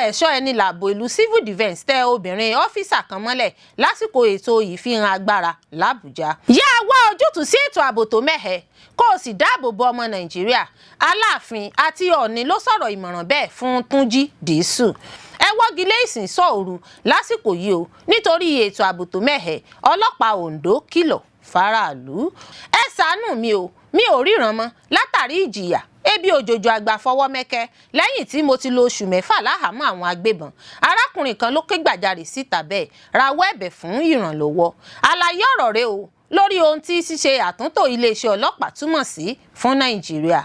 ẹ̀ṣọ́ ẹni làbò ìlú civil defence tẹ obìnrin ọ́fíìsà kan mọ́lẹ̀ lásìkò ètò ìfihàn agbára l'Àbújá. Yá wá ojútùú sí ètò ààbò tó mẹ́hẹ kó o sì dáàbò bo ọmọ Nàìjíríà. Aláàfin àti Ọọ̀ni ló sọ̀rọ̀ ìmọ̀ràn bẹ́ẹ̀ fún Túnjí Dìísù. Ẹ wọ́gi lé ìsìn sọ́ọ̀rù lásìkò yìí o nítorí ètò ààbò tó mẹ́hẹ. Ọlọ́pàá Oǹdó kìlọ̀ fáráàlú. Ẹ ṣàánú mi o, mi ò ríran mọ́ látàrí ìjìyà ebi òjòjò àgbà fọwọ́ mẹ́kẹ́ lẹ́yìn tí mo ti lo oṣù mẹ́fà láhàámọ́ àwọn agbébọn. Arákùnrin kan ló ké gbàjarè síta bẹ́ẹ̀ rawọ́ ẹ̀bẹ̀ fún ìrànlọ́wọ́. Àlàyé ọ̀rọ̀ rẹ̀ o lórí ohun tí ṣíṣe àtúntò iléeṣẹ́ ọlọ́pàá túmọ̀ sí fún Nàìjíríà.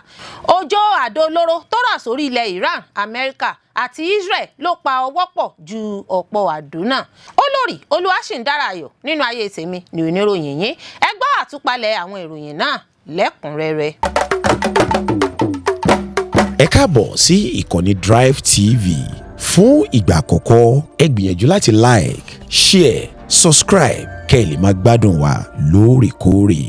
Òjò àdó olóró tó rà sórí ilẹ̀ Iran, Amẹ́ríkà àti Israel ló pa ọwọ́ pọ̀ ju ọ̀pọ̀ àdó náà. Olórí Olúwaṣìndáráyọ̀ nínú ayé tèmi ni oníròyìn yín. Ẹ gbọ́ àtúpalẹ̀ àwọn ìròyìn náà lẹ́kùnrẹ́rẹ́. Ẹ káàbọ̀ sí ìkànnì Drive TV. Fún ìgbà àkọ́kọ́ ẹ gbìyànjú láti like, share, subscribe kẹ́ ẹ lè máa gbádùn wa lóòrèkóòrè.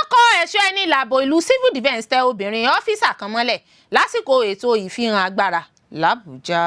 Ọkọ̀ ẹ̀ṣọ́ ẹni làbò ìlú civil defence tẹ obìnrin ọ́fíìsà kan mọ́lẹ̀ lásìkò ètò ìfihàn agbára l'Àbújá.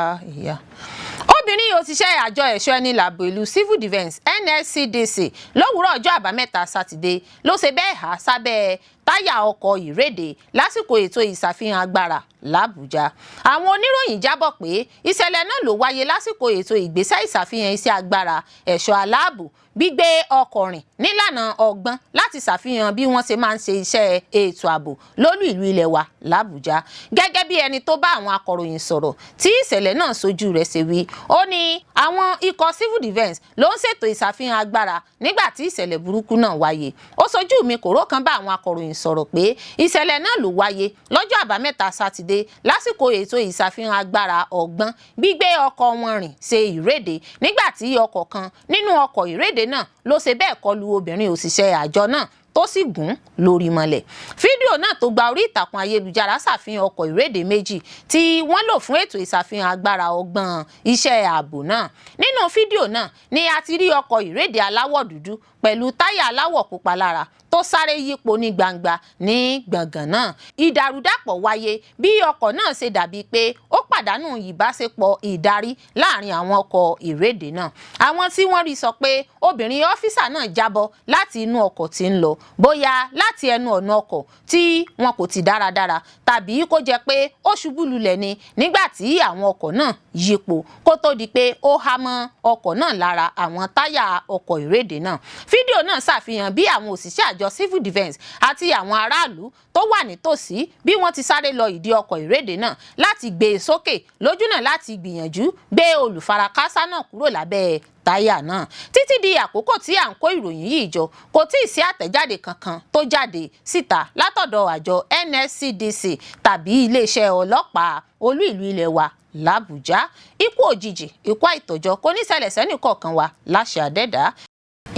Obìnrin òṣìṣẹ́ àjọ ẹ̀ṣọ́ ẹni làbò ìlú civil defence NSCDC lówùúrọ̀ ọjọ́ àbámẹ́ta sátidé ló ṣe bẹ́ẹ̀ há sábẹ́ táyà ọkọ̀ ìrédè lásìkò ètò ìṣàfihàn agbára l'Àbújá. Àwọn oníròyìn jábọ̀ pé ìṣẹ̀lẹ̀ náà ló wáyé lásìkò ètò ìgbésẹ̀ ìṣàfihàn iṣẹ́ agbára ẹ̀ṣọ́ aláàbò gbígbé ọkọ̀ rìn nílànà ọgbọ́n láti ṣàfihàn bí wọ́n ṣe máa ń ṣe iṣẹ́ ètò ààbò lólú ìlú ilẹ̀ wa l'Àbújá. Gẹ́gẹ́ bí ẹni tó bá àwọn akọ̀ròyìn sọ̀rọ̀ tí ìṣẹ̀lẹ̀ náà sojú rẹ̀ ṣe wí, ó ní àwọn ikọ̀ civil defence ló ń ṣètò ìṣàfihàn agbára nígbà tí ìṣẹ̀lẹ̀ burúkú náà wáyé. Ó sojú mi kòró kan bá àwọn akọ̀ròyìn sọ̀rọ̀ pé ìṣẹ̀lẹ̀ náà ló wáyé lọ́jọ́ àbámẹ́ta sátidé lásìkò ètò ìṣàfihàn agbára ọgbọ́n gbígbé ọkọ̀ wọn rìn ṣe ìrédè nígbà tí ọkọ̀ kan nínú ọkọ̀ ìrédè náà ló ṣe bẹ́ẹ̀ kọlu obìnrin òṣìṣẹ́ àjọ náà tó sì gún lórí mọ́lẹ̀. Fídíò náà tó gba orí ìtàkùn ayélujára ṣàfihàn ọkọ̀ ìrédè méjì tí wọ́n lò fún ètò ìṣàfihàn agbára ọgbọ́n iṣẹ́ ààbò náà. Nínú fídíò náà ni a ti rí ọkọ̀ ìrédè aláwọ̀ dúdú pẹ̀lú táyà aláwọ̀ pupa lára tó sáré yípo ní gbangba ní gbọ̀ngàn náà. Ìdàrúdàpọ̀ wáyé bí ọkọ̀ náà ṣe dàbí pé ó pàdánù ìbáṣepọ̀ ìdarí láàrin àwọn ọkọ̀ ìrédè náà. Àwọn tí wọ́n rí sọ pé obìnrin ọ́fíìsà náà jábọ́ láti inú ọkọ̀ tí ń lọ, bóyá láti ẹnu ọ̀nà ọkọ̀ tí wọn kò ti dáradára tàbí kó jẹ́ pé ó ṣubú lulẹ̀ ni nígbà tí àwọn ọkọ̀ náà yípo kó tó di pé ó há mọ́ ọkọ̀ náà lára àwọn táyà ọkọ̀ ìrédè náà. Fídíò náà ṣàfihàn bí àwọn òṣìṣẹ́ àjọ civil defence àti àwọn aráàlú tó wà nítòsí bí wọ́n ti sáré lọ ìdí ọkọ̀ ìrédè náà láti gbé e sókè lójúnà láti gbìyànjú gbé olùfarakásá náà kúrò lábẹ́ táyà náà. Títí di àkókò tí à ń kó ìròyìn yìí jọ kò tí ì sí àtẹ̀jáde kankan tó jáde síta látọ̀dọ̀ àjọ NSCDC tàbí iléeṣẹ́ ọlọ́pàá olú ìlú ilẹ̀ wa l'Àbújá. Ikú òjijì, ikú àìtọ́jọ́ kò ní ṣẹlẹ̀ sẹ́nì kọ̀ọ̀kan wa láṣẹ Adẹ́dàá.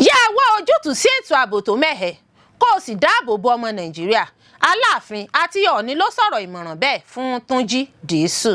Yá wá ojútùú sí ètò ààbò tó mẹ́hẹ kó o sì dáàbò bo ọmọ Nàìjíríà. Aláàfin àti Ọọ̀ni ló sọ̀rọ̀ ìmọ̀ràn bẹ́ẹ̀ fún Túnjí Dìísù.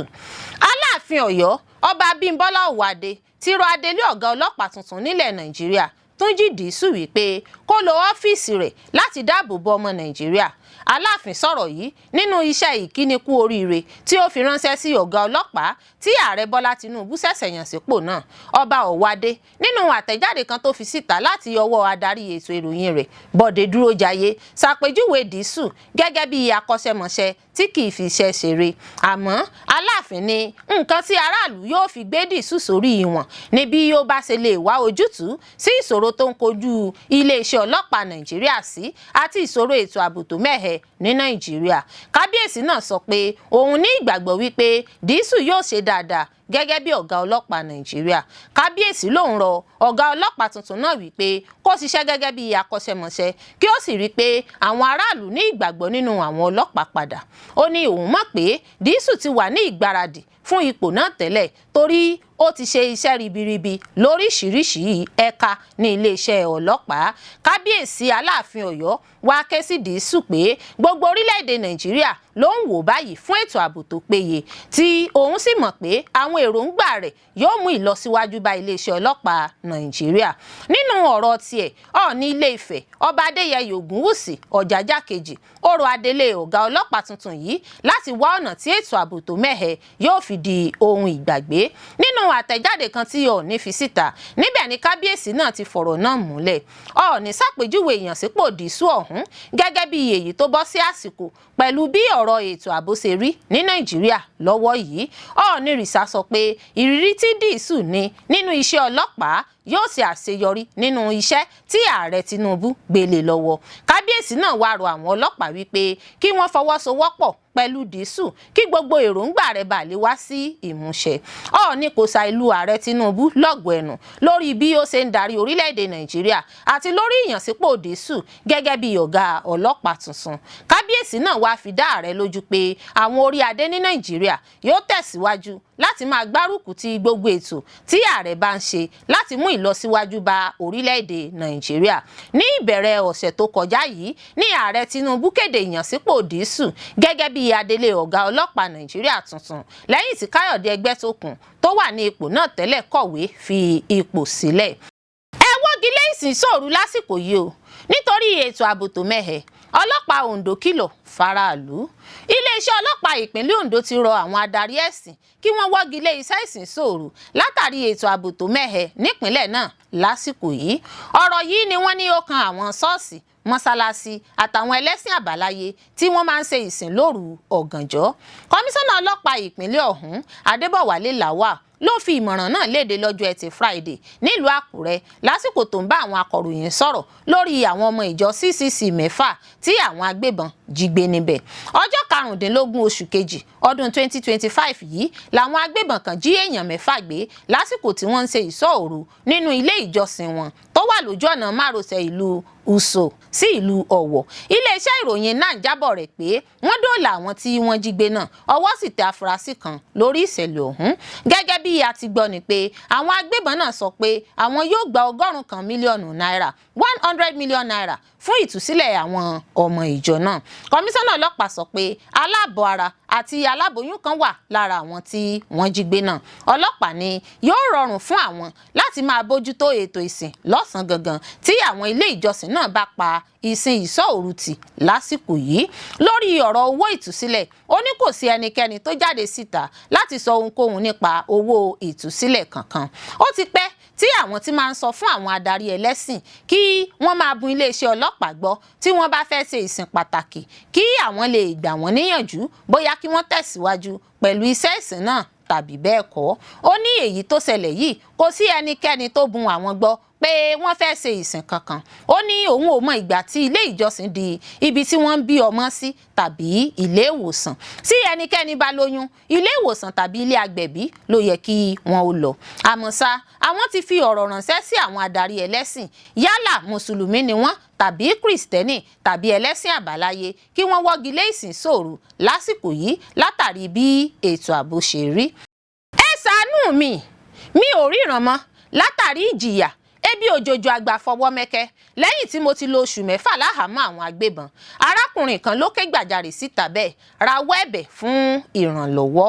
Aláàfin Ọ̀yọ́ Ọba Abímbọ́lá Òwàdé ti rọ adelé ọ̀gá ọlọ́pàá tuntun nílẹ̀ Nàìjíríà Túnjí Dìísù wípé kó lo ọ́fíìsì rẹ̀ láti dáàbò bo ọmọ Nàìjíríà. Aláàfin sọ̀rọ̀ yìí nínú iṣẹ́ ìkíni kú oríire tí ó fi ránṣẹ́ sí ọ̀gá ọlọ́pàá tí ààrẹ Bọ́lá Tinubu ṣẹ̀ṣẹ̀ yàn sípò náà. Ọba Òwàdé nínú àtẹ̀jáde kan tó fi síta láti ọwọ́ adarí ètò ìròyìn rẹ̀ Bọ̀dé Dúrójayé ṣàpèjúwe Dìísù gẹ́gẹ́ bí akọ́ṣẹ́mọṣẹ́ tí kì í fi iṣẹ́ ṣeré. Àmọ́ Aláàfin ní nǹkan tí aráàlú yóò fi gbé Dìísù sórí ìwọ̀n ni bí ó bá ṣe lè wá ojútùú sí ìṣòro tó ń kojú iléeṣẹ́ ọlọ́pàá Nàìjíríà sí àti ìṣòro ètò ààbò tó mẹ́hẹ ní Nàìjíríà. Kábíyèsí náà sọ pé òun ní ìgbàgbọ́ wípé Dìísù yóò ṣe dáadáa gẹ́gẹ́ bí ọ̀gá ọlọ́pàá Nàìjíríà. Kábíyèsí lòun rọ ọ̀gá ọlọ́pàá tuntun náà wípé kó ṣiṣẹ́ gẹ́gẹ́ bí akọ́ṣẹ́mọṣẹ́ kí ó sì rí pé àwọn aráàlú ní ìgbàgbọ́ nínú àwọn ọlọ́pàá padà. Ó ní òun mọ̀ pé Dìísù ti wà ní ìgbáradì fún ipò náà tẹ́lẹ̀ torí ó ti ṣe iṣẹ́ ribiribi lóríṣìíríṣìí ẹ̀ka ní iléeṣẹ́ ọlọ́pàá. Kábíyèsí Aláàfin Ọ̀yọ́ wá ké sí Dìísù pé gbogbo orílẹ̀-èdè Nàìjíríà ló ń wò báyìí fún ètò ààbò tó péye, tí òun sì mọ̀ pé àwọn èròǹgbà rẹ̀ yóò mú ìlọsíwájú bá iléeṣẹ́ ọlọ́pàá Nàìjíríà. Nínú ọ̀rọ̀ tiẹ̀, Ọọ̀ni Ilé-Ifẹ̀ Ọba Adéyẹyè Ògúnwùsì Ọ̀jájá kejì ó rọ adelé ọ̀gá ọlọ́pàá tuntun yìí láti wá ọ̀nà tí ètò ààbò tó mẹ́hẹ yóò fi di ohun ìgbàgbé. Nínú àtẹ̀jáde kan tí Ọọ̀ni fi síta, níbẹ̀ ni kábíyèsí náà ti fọ̀rọ̀ náà múlẹ̀. Ọọ̀ni ṣàpèjúwe ìyànsípò Dìísù ọ̀hún gẹ́gẹ́ bí èyí tó bọ́ sí àsìkò pẹ̀lú bí ọ̀rọ̀ ètò ààbò ṣe rí ní Nàìjíríà lọ́wọ́ yìí. Ọọ̀nirìṣà sọ pé ìrírí tí Dìísù ní nínú iṣẹ́ ọlọ́pàá yóò ṣe àṣeyọrí nínú iṣẹ́ tí ààrẹ Tinubu gbélé lọ́wọ́. Kábíyèsí náà wá rọ àwọn ọlọ́pàá wípé kí wọ́n fọwọ́sowọ́pọ̀ pẹ̀lú Dìísù kí gbogbo èròǹgbà rẹ̀ bá lè wá sí ìmúṣẹ. Ọọ̀ni kò sa ìlú ààrẹ Tinubu lọ́gọ̀ọ́ ẹnu lórí bí ó ṣe ń darí orílẹ̀-èdè Nàìjíríà àti lórí ìyànsípò Dìísù gẹ́gẹ́ bí ọ̀gá ọlọ́pàá tuntun. Kábíyèsí náà wá fi dá ààrẹ lójú pé àwọn orí adé ní Nàìjíríà yóò tẹ̀síwájú láti máa gbárùkù ti gbogbo ètò tí ààrẹ bá ń ṣe láti mú ìlọsíwájú bá orílẹ̀-èdè Nàìjíríà. Ní ìbẹ̀rẹ̀ ọ̀sẹ̀ tó kọjá yìí ní ààrẹ Tinubu kéde ìyànsípò Dìísù gẹ́gẹ́ bí adelé ọ̀gá ọlọ́pàá Nàìjíríà tuntun lẹ́yìn tí Káyọ̀dé Ẹgbẹ́tókun tó wà ní ipò náà tẹ́lẹ̀ kọ̀wé fi ipò sílẹ̀. Ẹ wọ́gi lé ìsìnsóòru lásìkò yìí o nítorí ètò ààbò tó mẹ́hẹ. Ọlọ́pàá Ondo kìlọ̀ faraàlú. Iléeṣẹ́ ọlọ́pàá ìpínlẹ̀ Ondo ti rọ àwọn adarí ẹ̀sìn kí wọ́n wọ́gi lé iṣẹ́ ìsìnsóòru látàrí ètò ààbò tó mẹ́hẹ nípínlẹ̀ náà lásìkò yìí. Ọ̀rọ̀ yìí ni wọ́n ní ó kan àwọn ṣọ́ọ̀ṣì, mọ́sálásí àtàwọn ẹlẹ́sìn àbáláyé tí wọ́n máa ń ṣe ìsìn lóru ọ̀gànjọ́. Kọmíṣánná ọlọ́pàá ìpínlẹ̀ ọ̀hún Adébọ̀wálé Lawal ló fi ìmọ̀ràn náà léde lọ́jọ́ Ẹtì Friday nílùú Àkúrẹ́ lásìkò tó ń bá àwọn akọ̀ròyìn sọ̀rọ̀ lórí àwọn ọmọ ìjọ CCC 6 tí àwọn agbébọn jí gbé níbẹ̀. Ọjọ́ 15 oṣù kejì ọdún 2025 yìí làwọn agbébọn kan jí èèyàn 6 gbé lásìkò tí wọ́n ń ṣe ìṣọ́ òru nínú ilé ìjọsìn wọn tó wà lójú ọ̀nà márosẹ̀ ìlú Uso sí ìlú Ọ̀wọ̀. Iléeṣẹ́ ìròyìn náà jábọ̀ rẹ̀ pé wọ́n dóòlà àwọn tí wọ́n jí gbé náà, ọwọ́ sì tẹ afurasí kan lórí ìṣẹ̀lẹ̀ ọ̀hún. Gẹ́gẹ́ bí a ti gbọ́ ni pé àwọn agbébọn náà sọ pé àwọn yóò gba 100 mílíọ̀nù náírà 100 million naira fún ìtúsílẹ̀ àwọn ọmọ ìjọ náà. Kọmíṣánná ọlọ́pàá sọ pé aláàbọ̀ ara àti aláboyún kan wà lára àwọn tí wọ́n jí gbé náà. Ọlọ́pàá ní yóò rọrùn fún àwọn láti máa bójútó ètò ìsìn lọ́sàn-án gangan tí àwọn ilé ìjọsìn náà bá pa ìsìn ìṣọ́ òru tì lásìkò yìí. Lórí ọ̀rọ̀ owó ìtúsílẹ̀, ó ní kò sí ẹnikẹ́ni tó jáde síta láti sọ ohunkóhun nípa owó ìtúsílẹ̀ kankan. Ó ti pẹ́ tí àwọn tí máa ń sọ fún àwọn adarí ẹlẹ́sìn kí wọ́n máa bun iléeṣẹ́ ọlọ́pàá gbọ́ tí wọ́n bá fẹ́ ṣe ìsìn pàtàkì kí àwọn lè gbà wọ́n níyànjú bóyá kí wọ́n tẹ̀síwájú pẹ̀lú iṣẹ́ ìsìn náà tàbí bẹ́ẹ̀ kọ́. Ó ní èyí tó ṣẹlẹ̀ yìí kò sí ẹnikẹ́ni tó bun àwọn gbọ́ pé wọ́n fẹ́ ṣe ìsìn kankan. Ó ní òun ò mọ ìgbà tí ilé ìjọsìn di ibi tí wọ́n ń bí ọmọ sí tàbí ilé ìwòsàn. Tí ẹnikẹ́ni bá lóyún, ilé ìwòsàn tàbí ilé agbẹ̀bí ló yẹ kí wọ́n ó lọ. Àmọ́ ṣá, àwọn ti fi ọ̀rọ̀ ránṣẹ́ sí àwọn adarí ẹlẹ́sìn yálà mùsùlùmí ni wọ́n tàbí kìrìsìtẹ́nì tàbí ẹlẹ́sìn àbáláyé kí wọ́n wọ́gi lé ìsìnsóòru lásìkò yìí látàrí bí ètò ààbò ṣe rí. Ẹ ṣàánú mi ò ríran mọ́ látàrí ìjìyà ebi òjòjò àgbà fọwọ́ mẹ́kẹ́ lẹ́yìn tí mo ti lo oṣù 6 láhàámọ́ àwọn agbébọn. Arákùnrin kan ló ké gbàjarè síta bẹ́ẹ̀ rawọ́ ẹ̀bẹ̀ fún ìrànlọ́wọ́.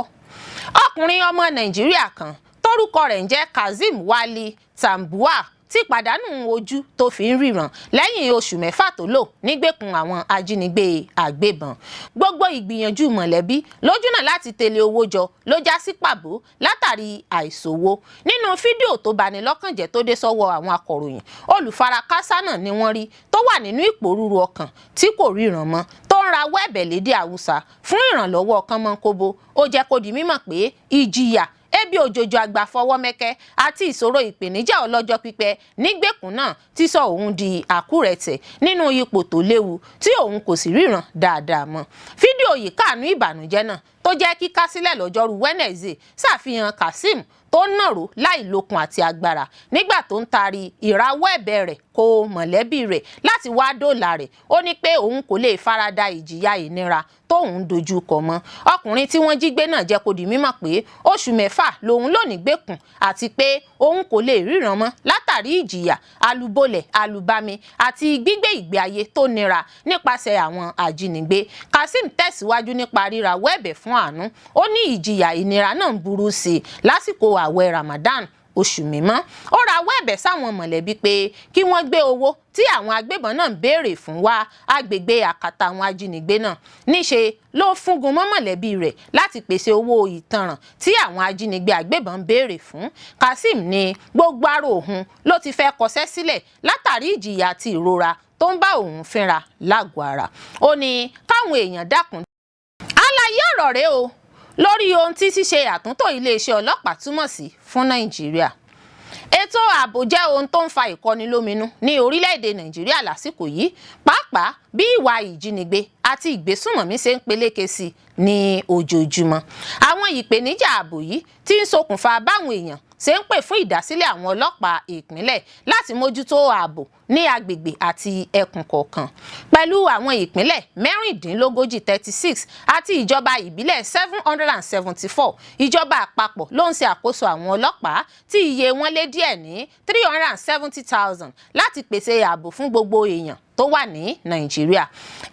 Ọkùnrin ọmọ Nàìjíríà kan tórúkọ rẹ̀ ń jẹ́ Kazeem Wali Tambuwal ti pàdánù ojú tó fi ń ríran lẹ́yìn oṣù 6 tó lò nígbèkùn àwọn ajínigbé àgbébọn. Gbogbo ìgbìyànjú mọ̀lẹ́bí lójúnà láti tẹ̀lé owó jọ ló já sí pàbó látàrí àìsówó. Nínú fídíò tó bani lọ́kàn jẹ́ tó dé sọ́wọ́ àwọn akọ̀ròyìn, olùfarakásá náà ni wọ́n rí tó wà nínú ìpòrúru ọkàn tí kò ríran mọ́ tó ń rawọ́ ẹ̀bẹ̀ lédè Haúsá fún ìrànlọ́wọ́ kánmọ́nkóbó. Ó jẹ́ kó di mímọ̀ pé ìjìyà ebi òjòjò àgbà fọwọ́ mẹ́kẹ́ àti ìṣòro ìpèníjà ọlọ́jọ́ pípẹ́ nígbèkùn náà ti sọ òun di àkúrẹ̀tẹ̀ nínú ipò tó léwu tí òun kò sì ríran dáadáa mọ́. Fídíò yìí káànú ìbànújẹ́ náà tó jẹ́ kíká sílẹ̀ lọ́jọ́rú Wednesday ṣàfihàn Kazeem tó nàró láì lókun àti agbára nígbà tó ń taari ìrawọ́ ẹ̀bẹ̀ rẹ̀ kó mọ̀lẹ́bí rẹ̀ láti wá dóòlà rẹ̀. Ó ní pé òun kò lè farada ìjìyà ìnira tóun dojú kọ mọ́. Ọkùnrin tí wọ́n jí gbé náà jẹ́ kó di mímọ̀ pé oṣù 6 lòun lò nígbèkùn àti pé òun kò lè ríran mọ́ látàrí ìjìyà, àlùbọ́lẹ̀, àlùbami àti gbígbé ìgbé ayé tó nira nípasẹ̀ àwọn ajínigbé. Kazeem tẹ̀síwájú nípa rírawọ́ ẹ̀bẹ̀ fún àánú. Ó ní ìjìyà ìnira náà ń burú sí i lásìkò ààwẹ̀ Ramadan oṣù mímọ́. Ó rawọ́ ẹ̀bẹ̀ sáwọn mọ̀lẹ́bí pé kí wọ́n gbé owó tí àwọn agbébọn náà ń béèrè fún wá agbègbè àkàtà àwọn ajínigbé náà. Níṣe ló fúngun mọ́ mọ̀lẹ́bí rẹ̀ láti pèsè owó ìtanràn tí àwọn ajínigbé agbébọn ń béèrè fún. Kazeem ní gbogbo ara òun ló ti fẹ́ kọsẹ̀ sílẹ̀ látàrí ìjìyà àti ìrora tó ń bá òun fínra lágọ̀ọ́ ara. Ó ní káwọn èèyàn dákun. Àlàyé ọ̀rọ̀ rèé o lórí ohun tí ṣíṣe àtúntò iléeṣẹ́ ọlọ́pàá túmọ̀ sí fún Nàìjíríà. Ètò ààbò jẹ́ ohun tó ń fa ìkọnilóminú ní orílẹ̀-èdè Nàìjíríà lásìkò yìí, pàápàá bí ìwà ìjínigbé àti ìgbésùnmọ̀mí ṣe ń peléke sí ní ojoojúmọ́. Àwọn ìpèníjà ààbò yìí tí ń ṣokùnfà báwọn èèyàn ṣe ń pè fún ìdásílẹ̀ àwọn ọlọ́pàá ìpínlẹ̀ láti mójútó ààbò ní agbègbè àti ẹkùn kọ̀ọ̀kan. Pẹ̀lú àwọn ìpínlẹ̀ 36 àti ìjọba ìbílẹ̀ 774, ìjọba àpapọ̀ ló ń ṣe àkóso àwọn ọlọ́pàá tí iye wọn lé díẹ̀ ní 370,000 láti pèsè ààbò fún gbogbo èèyàn tó wà ní Nàìjíríà.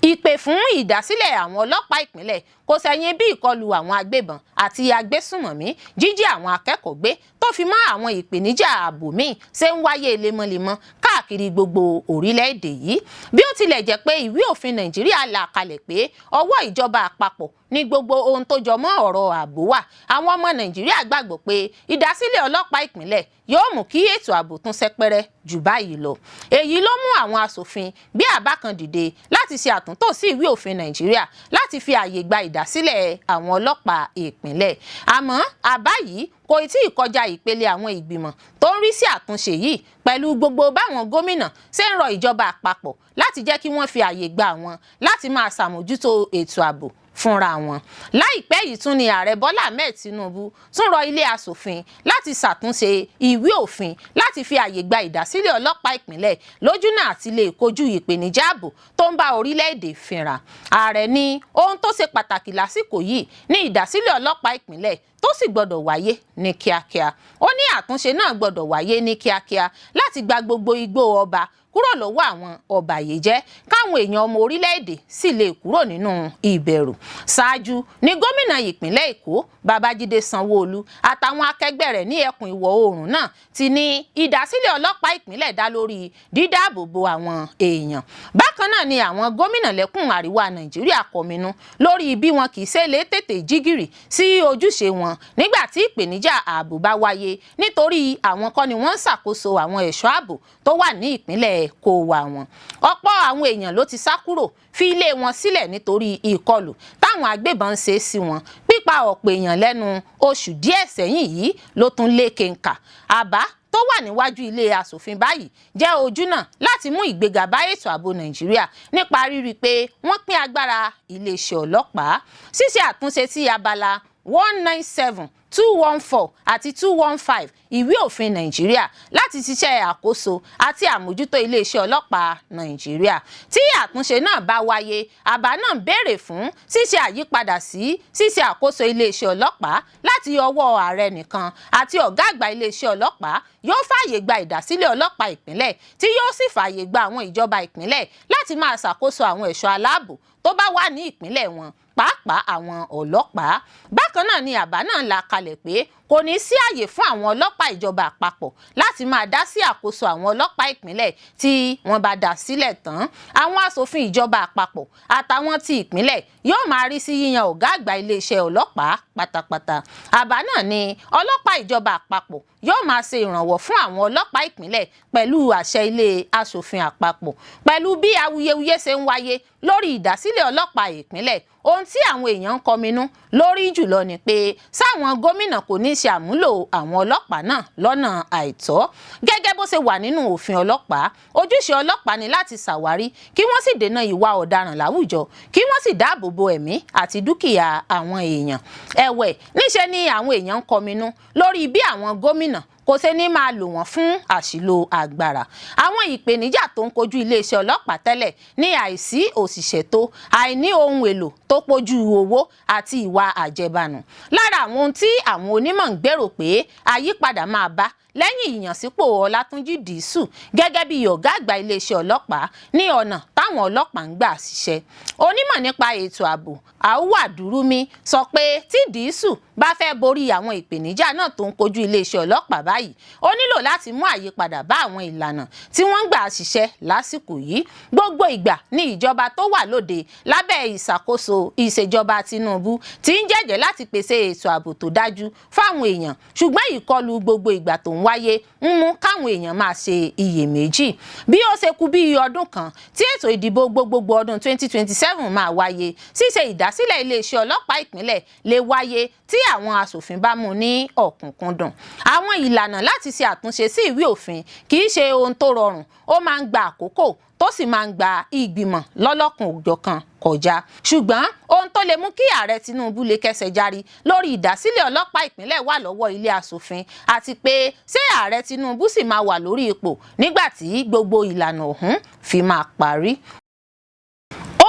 Ìpè fún ìdásílẹ̀ àwọn ọlọ́pàá ìpínlẹ̀ kò ṣẹ̀yìn bí ìkọlù àwọn agbébọn àti agbésùnmọ̀mí, jíjí àwọn akẹ́kọ̀ọ́ gbé tó fi mọ́ àwọn ìpèníjà ààbò míì ṣe ń wáyé lemọ́lemọ́ káàkiri gbogbo orílẹ̀-èdè yìí. Bí ó tilẹ̀ jẹ́ pé ìwé òfin Nàìjíríà là kalẹ̀ pé ọwọ́ ìjọba àpapọ̀ ní gbogbo ohun tó jọ mọ́ ọ̀rọ̀ ààbò wà, àwọn ọmọ Nàìjíríà gbàgbọ́ pé ìdásílẹ̀ ọlọ́pàá ìpínlẹ̀ yóò mú kí ètò ààbò tún sẹ́pẹ́rẹ́ jù báyìí lọ. Èyí ló mú àwọn aṣòfin gbé àbá kan dìde láti ṣe àtúntò sí ìwé òfin Nàìjíríà láti fi ààyè gba ìdásílẹ̀ àwọn ọlọ́pàá ìpínlẹ̀. Àmọ́ àbá yìí kò tí ì kọjá ìpele àwọn ìgbìmọ̀ tó ń rí sí àtúnṣe yìí, pẹ̀lú gbogbo báwọn gómìnà ṣe ń rọ ìjọba àpapọ̀ láti jẹ́ kí wọ́n fi ààyè gba wọn láti máa ṣàmójútó ètò ààbò fúnra wọn. Láìpẹ́ yìí tún ni ààrẹ Bọ́lá Ahmed Tinubu tún rọ ilé aṣòfin láti ṣàtúnṣe ìwé òfin láti fi ààyè gba ìdásílẹ̀ ọlọ́pàá ìpínlẹ̀ lójúnà àti lè kojú ìpèníjà ààbò tó ń bá orílẹ̀-èdè fínra. Ààrẹ ní ohun tó ṣe pàtàkì lásìkò yìí ní ìdásílẹ̀ ọlọ́pàá ìpínlẹ̀ tó sì gbọdọ̀ wáyé ní kíákíá. Ó ní àtúnṣe náà gbọdọ̀ wáyé ní kíákíá láti gba gbogbo igbó ọba kúrò lọ́wọ́ àwọn ọbàyéjẹ́ káwọn èèyàn ọmọ orílẹ̀-èdè sì lè kúrò nínú ìbẹ̀rù. Ṣáájú ní gómìnà ìpínlẹ̀ Èkó Babájídé Sanwó-Olú àtàwọn akẹgbẹ́ rẹ̀ ní ẹkùn ìwọ̀ oòrùn náà ti ní ìdásílẹ̀ ọlọ́pàá ìpínlẹ̀ dá lórí dídáàbòbò àwọn èèyàn. Bákan náà ni àwọn gómìnà lẹ́kùn àríwá Nàìjíríà kọminú lórí bí wọn kì í ṣe lè tètè jígìrì sí ojúṣe wọn nígbà tí ìpèníjà ààbò bá wáyé, nítorí àwọn kọ́ ni wọ́n ń ṣàkóso àwọn ẹ̀ṣọ́ ààbò tó wà ní ìpínlẹ̀ kó wà wọn. Ọ̀pọ̀ àwọn èèyàn ló ti sá kúrò fi ilé wọn sílẹ̀ nítorí ìkọlù táwọn agbébọn ṣe sí wọn. Pípa ọ̀pọ̀ èèyàn lẹ́nu oṣù díẹ̀ sẹ́yìn yìí ló tún lékè ńkà. Àbá tó wà níwájú ilé aṣòfin báyìí jẹ́ ojúnà láti mú ìgbéga bá ètò ààbò Nàìjíríà nípa rírí pé wọ́n pín agbára iléeṣẹ́ ọlọ́pàá. Ṣíṣe àtúnṣe sí abala 197, 214 àti 215 ìwé òfin Nàìjíríà láti ṣiṣẹ́ àkóso àti àmójútó iléeṣẹ́ ọlọ́pàá Nàìjíríà. Tí àtúnṣe náà bá wáyé, àbá náà béèrè fún ṣíṣe àyípadà sí ṣíṣe àkóso iléeṣẹ́ ọlọ́pàá láti ọwọ́ ààrẹ nìkan àti ọ̀gá àgbà iléeṣẹ́ ọlọ́pàá yóò fààyè gba ìdásílẹ̀ ọlọ́pàá ìpínlẹ̀ tí yóò sì fààyè gba àwọn ìjọba ìpínlẹ̀ láti máa ṣàkóso àwọn ẹ̀ṣọ́ aláàbò tó bá wà ní ìpínlẹ̀ wọn, pàápàá àwọn ọlọ́pàá. Bákan náà ni àbá náà là kalẹ̀ pé kò ní sí àyè fún àwọn ọlọ́pàá ìjọba àpapọ̀ láti máa dá sí àkóso àwọn ọlọ́pàá ìpínlẹ̀ tí wọ́n bá dá sílẹ̀ tán. Àwọn aṣòfin ìjọba àpapọ̀ àtàwọn ti ìpínlẹ̀ yóò máa rí sí yíyan ọ̀gá àgbà iléeṣẹ́ ọlọ́pàá pátápátá. Àbá náà ni ọlọ́pàá ìjọba àpapọ̀ yóò máa ṣe ìrànwọ́ fún àwọn ọlọ́pàá ìpínlẹ̀ pẹ̀lú àṣẹ ilé aṣòfin àpapọ̀. Pẹ̀lú bí awuyewuye ṣe ń wáyé lórí ìdásílẹ̀ ọlọ́pàá ìpínlẹ̀, ohun tí àwọn èèyàn ń kọminú lórí jùlọ ni pé sáwọn gómìnà kò ní ṣe àmúlò àwọn ọlọ́pàá náà lọ́nà àìtọ́. Gẹ́gẹ́ bó ṣe wà nínú òfin ọlọ́pàá, ojúṣe ọlọ́pàá ni láti ṣàwárí kí wọ́n sì dènà ìwà ọ̀daràn láwùjọ, kí wọ́n sì dáàbò bo ẹ̀mí àti dúkìá àwọn èèyàn. ẹ̀wẹ̀ níṣe ni àwọn èèyàn ń kọminú lórí bí àwọn gómìnà kò ṣe ní máa lò wọ́n fún àṣìlò agbára. Àwọn ìpèníjà tó ń kojú iléeṣẹ́ ọlọ́pàá tẹ́lẹ̀ ní àìsí òṣìṣẹ́ tó, àìní ohun èlò tó pójú owó àti ìwà àjẹbánu. Lára àwọn ohun tí àwọn onímọ̀ ń gbèrò pé àyípadà máa bá lẹ́yìn ìyànsípò Ọlátúnjí Dìísù gẹ́gẹ́ bí ọ̀gá àgbà iléeṣẹ́ ọlọ́pàá ní ọ̀nà táwọn ọlọ́pàá ń gbà ṣiṣẹ́. Onímọ̀ nípa ètò ààbò Àúwà Dúrúmi sọ pé tí Dìísù bá fẹ́ borí àwọn ìpèníjà náà tó ń kojú iléeṣẹ́ ọlọ́pàá báyìí, ó nílò láti mú àyípadà bá àwọn ìlànà tí wọ́n ń gbà ṣiṣẹ́ lásìkò yìí. Gbogbo ìgbà ní ìjọba tó wà lóde lábẹ́ ìṣàkóso ìṣèjọba Tinubu ti ń jẹ́jẹ́ láti pèsè ètò ààbò tó dájú fáwọn èèyàn, ṣùgbọ́n ìkọlù gbogbo ìgbà tó ń wáyé ń mú káwọn èèyàn máa ṣe iyèméjì. Bí ó ṣe kù bí ọdún kan tí ètò ìdìbò gbogbogbò ọdún 2027 máa wáyé, ṣíṣe ìdásílẹ̀ iléeṣẹ́ ọlọ́pàá ìpínlẹ̀ lè wáyé tí àwọn aṣòfin bá mú ní ọ̀kúnkúndùn. Àwọn ìlànà láti ṣe àtúnṣe sí ìwé òfin kì í ṣe ohun tó rọrùn, ó máa ń gba àkókò tó sì máa ń gba ìgbìmọ̀ lọ́lọ́kan-ò-jọ̀kan kọjá. Ṣùgbọ́n ohun tó lè mú kí ààrẹ Tinubu lè kẹsẹ̀ járí lórí ìdásílẹ̀ ọlọ́pàá ìpínlẹ̀ wà lọ́wọ́ ilé aṣòfin, àti pé ṣé ààrẹ Tinubu sì máa wà lórí ipò nígbà tí gbogbo ìlànà ọ̀hún fi máa parí.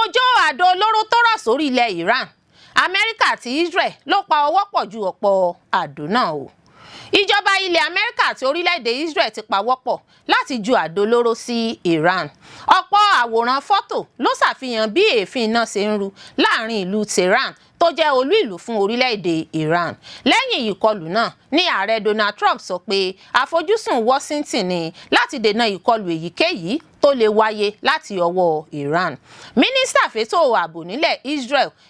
Òjò àdó olóró tó rọ̀ sórí ilẹ̀ Iran, Amẹ́ríkà àti Israel ló pa ọwọ́ pọ̀ ju ọ̀pọ̀ àdó náà o. Ìjọba ilẹ̀ Amẹ́ríkà àti orílẹ̀-èdè Israel ti pawọ́pọ̀ láti ju àdó olóró sí Iran. Ọ̀pọ̀ àwòrán fọ́tò ló ṣàfihàn bí èéfín iná ṣe ń ru láàrin ìlú Tehran tó jẹ́ olú ìlú fún orílẹ̀-èdè Iran. Lẹ́yìn ìkọlù náà ní ààrẹ Donald Trump sọ pé àfojúsùn Washington ni láti dènà ìkọlù èyíkéyìí tó lè wáyé láti ọwọ́ Iran. Mínísítà fétò ààbò nílẹ̀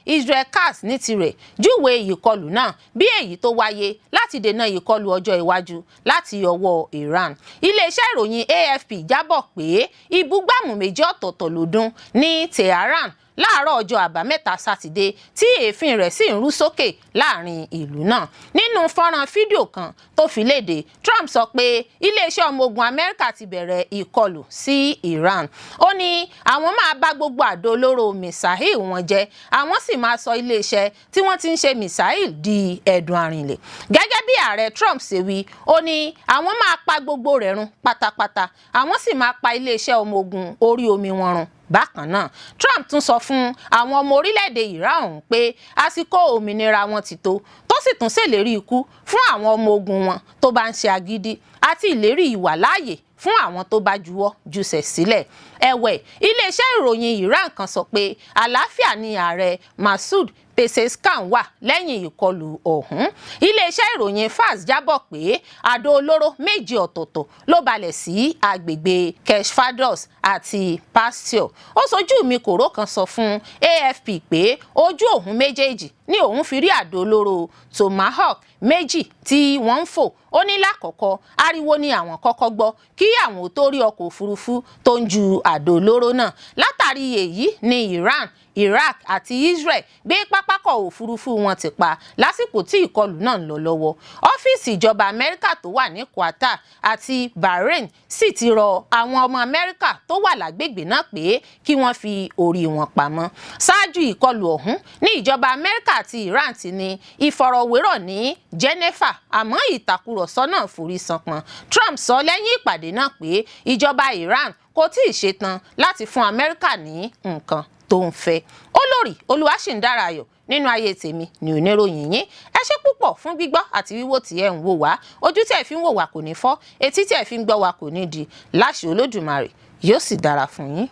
Israel Katz ní tirẹ̀ júwe ìkọlù náà bí èyí tó wáyé láti dènà ìkọlù ọjọ́ iwájú láti ọwọ́ Iran. Iléeṣẹ́ ìròyìn AFP jábọ̀ pé ìbúgbàmù méjì ọ̀tọ̀ọ̀tọ̀ ló dún ní Tehran láàárọ̀ ọjọ́ àbámẹ́ta sátidé tí èéfín rẹ̀ sì ń rú sókè láàrin ìlú náà. Nínú fọ́nrán fídíò kan tó fi léde, Trump sọ pé iléeṣẹ́ ọmọ ogun Amẹ́ríkà ti bẹ̀rẹ̀ ìkọlù sí Iran. Ó ní àwọn máa bá gbogbo àdó olóró mísáìlì wọn jẹ́, àwọn sì máa sọ iléeṣẹ́ tí wọ́n ti ń ṣe mísáìlì di ẹ̀dùn àrìnlẹ̀. Gẹ́gẹ́ bí ààrẹ Trump ṣe wí, ó ní àwọn máa pa gbogbo rẹ̀ run pátápátá, àwọn sì máa pa iléeṣẹ́ ọmọ ogun orí omi wọn run. Bákan náà, Trump tún sọ fún àwọn ọmọ orílẹ̀-èdè Iran ọ̀hún pé àsìkò òmìnira wọn ti tó sì tún ṣèlérí ikú fún àwọn ọmọ ogun wọn tó bá ń ṣe agídí àti ìlérí ìwàláàyè fún àwọn tó bá juwọ́ jùsẹ̀ sílẹ̀. Ẹ̀wẹ̀, iléeṣẹ́ ìròyìn Iran kan sọ pé àlàáfíà ni ààrẹ Masoud Pezeshkian wà lẹ́yìn ìkọlù ọ̀hún. Iléeṣẹ́ ìròyìn Fars jábọ̀ pé àdó olóró méjì ọ̀tọ̀ọ̀tọ̀ ló balẹ̀ sí agbègbè Keshfados àti Pastio. Ó sojú mi kòró kan sọ fún AFP pé ojú òun méjèèjì ní òun fi rí àdó olóró Tomahawk méjì tí wọ́n ń fò. Ó ní lákọ̀ọ́kọ́ ariwo ni àwọn kọ́kọ́ gbọ́ kí àwọn tó rí ọkọ̀ òfurufú tó ń ju àdó olóró náà. Látàrí èyí ní Iran, Iraq àti Israel gbé pápákọ̀ òfurufú wọn ti pa lásìkò tí ìkọlù náà ń lọ lọ́wọ́. Ọ́fíìsì ìjọba Amẹ́ríkà tó wà ní Qatar àti Bahrain sì ti rọ àwọn ọmọ Amẹ́ríkà tó wà lágbègbè náà pé kí wọ́n fi orí wọn pamọ́. Ṣáájú ìkọlù ọ̀hún ní ìjọba Amẹ́ríkà àti Iran ti ní ìfọ̀rọ̀wérọ̀ ní Geneva, àmọ́ ìtàkùrọ̀sọ náà forí ṣánpọ́n. Trump sọ lẹ́yìn ìpàdé náà pé ìjọba Iran kò tíì ṣetán láti fún Amẹ́ríkà ní nǹkan tó ń fẹ́. Olórí Olúwaṣìndára-Ayọ̀ nínú ayé tèmi ni oníròyìn yín. Ẹ ṣé púpọ̀ fún gbígbọ́ àti wíwò tí ẹ ń wò wá. Ojú tí ẹ fi ń wò wá kò ní fọ́, etí tí ẹ fi ń gbọ́ wá kò ní di. Láṣẹ Olódùmarè yóò sì dára fún yín.